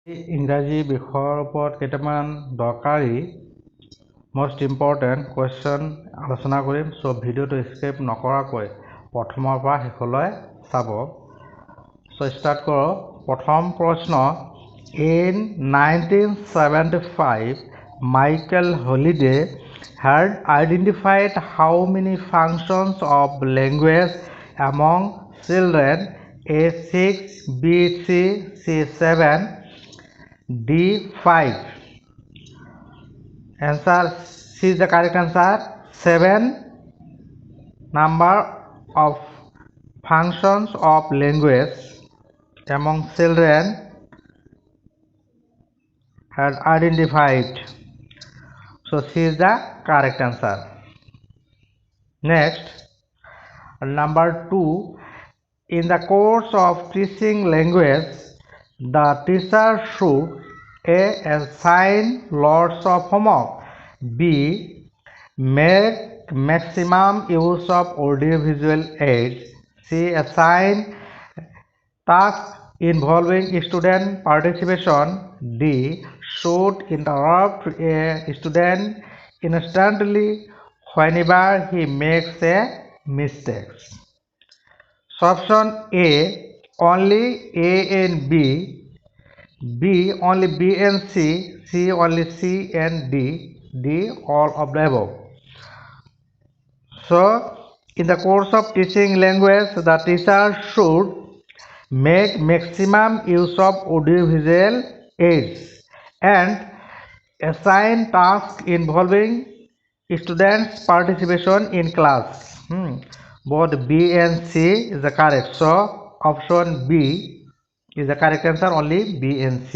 ইংৰাজী বিষয়ৰ ওপৰত কেইটামান দৰকাৰী most important question আলোচনা কৰিম। সো ভিডিওটো স্কিপ নকৰাকৈ প্ৰথমৰ পৰা শেষলৈ চাব। সো স্টাৰ্ট কৰোঁ। প্ৰথম প্ৰশ্ন, in 1975 Michael Holiday had identified how many functions of language among children A6, B3, C7, D5. Answer C is the correct answer. 7 number of functions of language among children had identified. So C is the correct answer. Next, number 2. In the course of teaching language, the teacher should A. assign lots of homework, B. make maximum use of audiovisual aids, C. assign tasks involving student participation, D. should interrupt a student instantly whenever he makes a mistake. So option A, only A and B, B only B and C, C only C and D, D all of the above. So in the course of teaching language, the teacher should make maximum use of audiovisual aids and assign tasks involving students' participation in class. Both B and C is the correct. So option B is the correct answer, only B and C.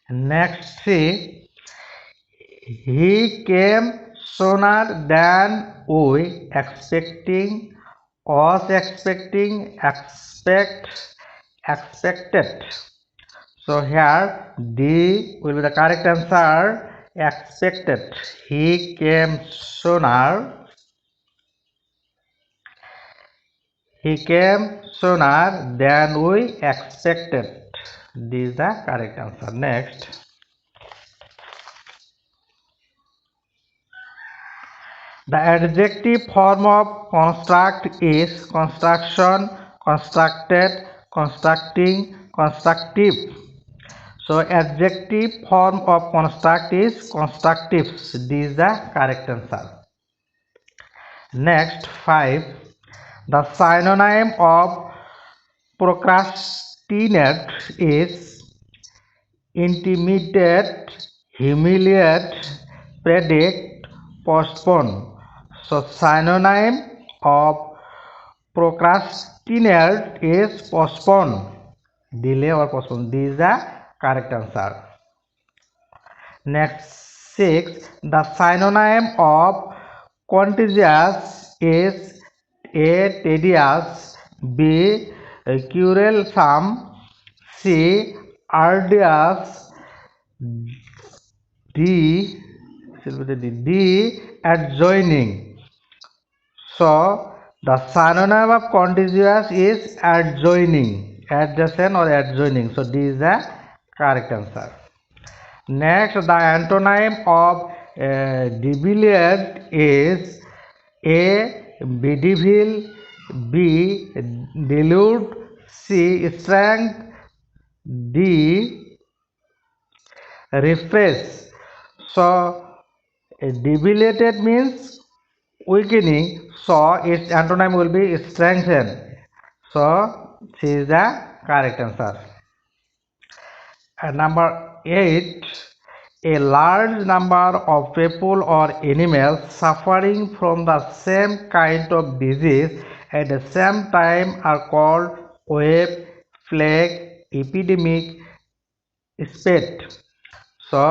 Next, C. He came sooner than we expected. So here D will be the correct answer. Expected. He came sooner. He came sooner than we expected. This is the correct answer. Next, the adjective form of construct is construction, constructed, constructing, constructive. So adjective form of construct is constructives. This is the correct answer. Next, 5. The synonym of procrastinate is intimidate, humiliate, predict, postpone. So synonym of procrastinate is postpone, delay or postpone. This is the correct answer. Next, 6. The synonym of contagious is A. tedious, B. quarrelsome, C. arduous, D. adjoining. So the synonym of contagious is adjoining, adjacent or adjoining. So D is the correct answer. Next, the antonym of debilate is A. bedevil, B. delude, C. strength, D. refresh. So debilitated means weakening, so its antonym will be strengthen. So C is the correct answer. And number 8. A large number of people or animals suffering from the same kind of disease at the same time are called wave, plague, epidemic, spate. So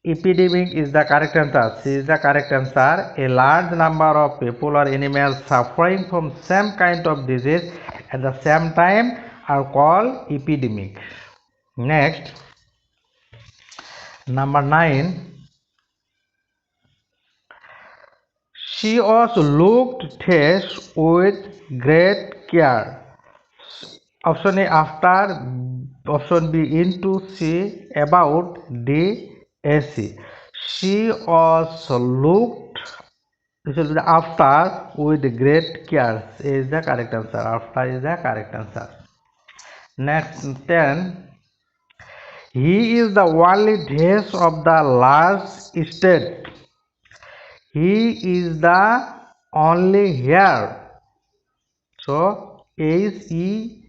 epidemic is the correct answer. C is the correct answer. A large number of people or animals suffering from same kind of disease at the same time are called epidemic. Next, number 9. She was looked at with great care. Option A after, option B into, C about, D AC. She was looked, this will be the after with great care is the correct answer. After is the correct answer. Next 10. He is the only dress of the large estate. He is the only heir. So H-E-I-R.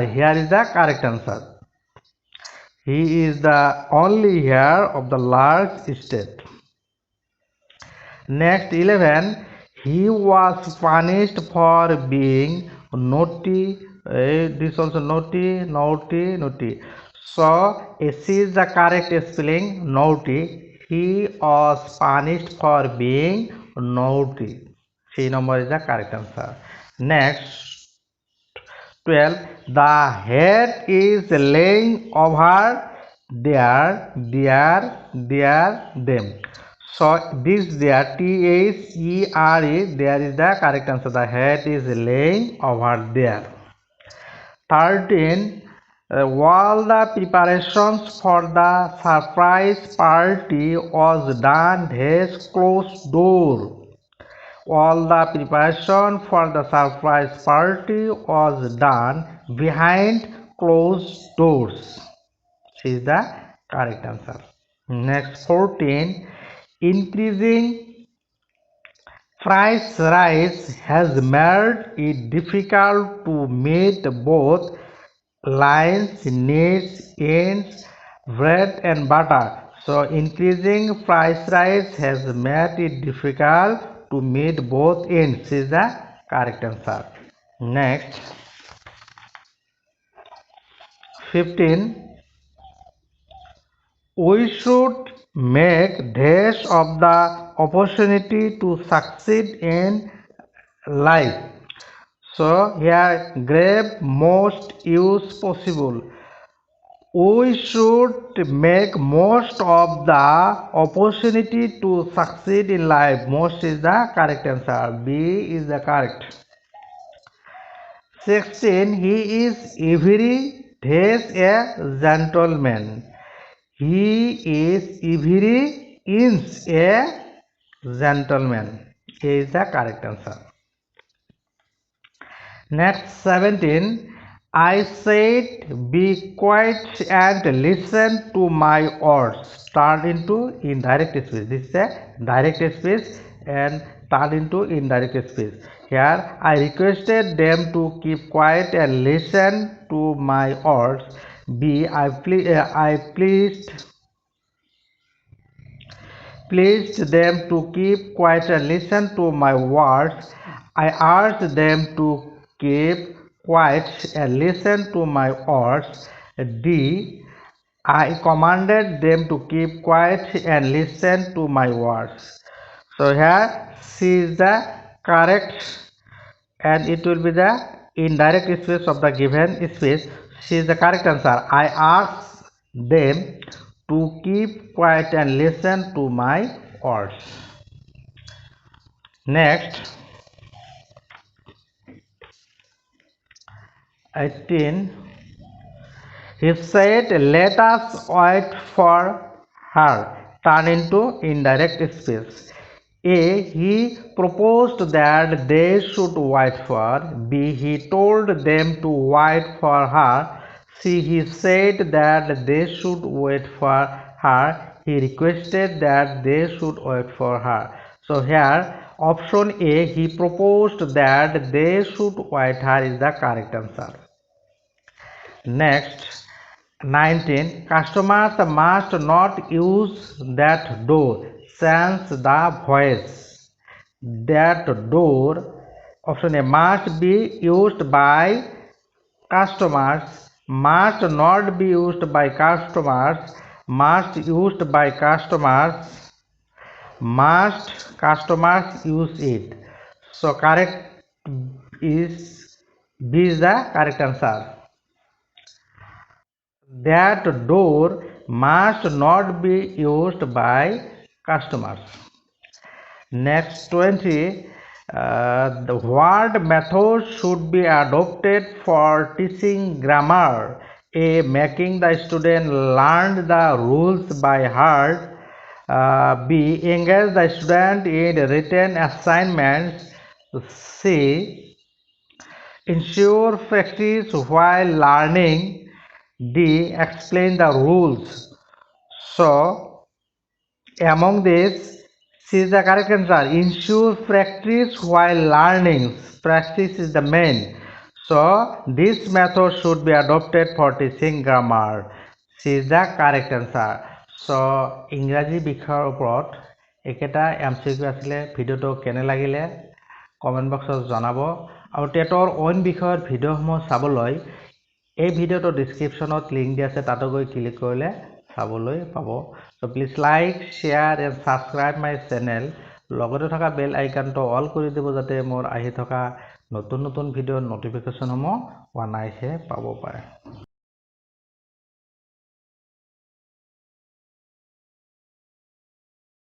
Here is the correct answer. He is the only heir of the large estate. Next 11. He was punished for being naughty. This also naughty, naughty, naughty. So C is the correct spelling, naughty. He was punished for being naughty. C number is the correct answer. Next 12. The head is laying over them. So this there THERE, there is the correct answer. The head is laying over there. 13. All the preparations for the surprise party was done his closed door. All the preparation for the surprise party was done behind closed doors. This is the correct answer. Next 14. Increasing price rise has made it difficult to meet both lines needs in bread and butter. So increasing price rise has made it difficult to meet both ends is the correct answer. Next 15. We should make dash of the opportunity to succeed in life. So here grab most use possible. We should make most of the opportunity to succeed in life. Most is the correct answer. B is the correct. 16. He is every days a gentleman. He is every inch a gentleman. A is the correct answer. Next 17. I said be quiet and listen to my words. Turn into indirect speech. This is a direct speech and turn into indirect speech. Here I requested them to keep quiet and listen to my words. B. I pleased them to keep quiet and listen to my words. I urged them to keep quiet and listen to my words. D. I commanded them to keep quiet and listen to my words. So here C is the correct and it will be the indirect speech of the given speech. C is the correct answer. I asked them to keep quiet and listen to my words. Next 18. He said, let us wait for her. Turn into indirect speech. A. He proposed that they should wait for. B. He told them to wait for her. C. He said that they should wait for her. He requested that they should wait for her. So here option A. He proposed that they should wait her is the correct answer. Next 19. Customers must not use that door since the voice. That door, option A, must be used by customers, must not be used by customers, must used by customers, must customers use it. So correct is B is the correct answer. That door must not be used by customers. Next 20. what method should be adopted for teaching grammar? A. Making the student learn the rules by heart. B. Engage the student in written assignments. C. Ensure practice while learning. D. Explain the rules. So, among these, C is the correct answer. Ensure practice while learning. Practice is the main. So, this method should be adopted for teaching grammar. C is the correct answer. So, ইংৰাজী বিষয়ৰ ওপৰত একেটা MCQ আছিলে ভিডিওটো কেনে লাগিলে comment বক্সত জনাব আৰু টেটৰ অইন বিষয়ৰ ভিডিওসমূহ চাবলৈ এই ভিডিওটো ডেসক্ৰিপশনত লিংক দিয়া আছে তাতো গৈ ক্লিক কৰিলে চাবলৈ পাব so please like share and subscribe my channel লগতে থকা বেল আইকনটো অল কৰি দিব যাতে মোৰ আহি থকা নতুন নতুন ভিডিওৰ নটিফিকেশনসমূহ অনায়াসে পাব পাৰে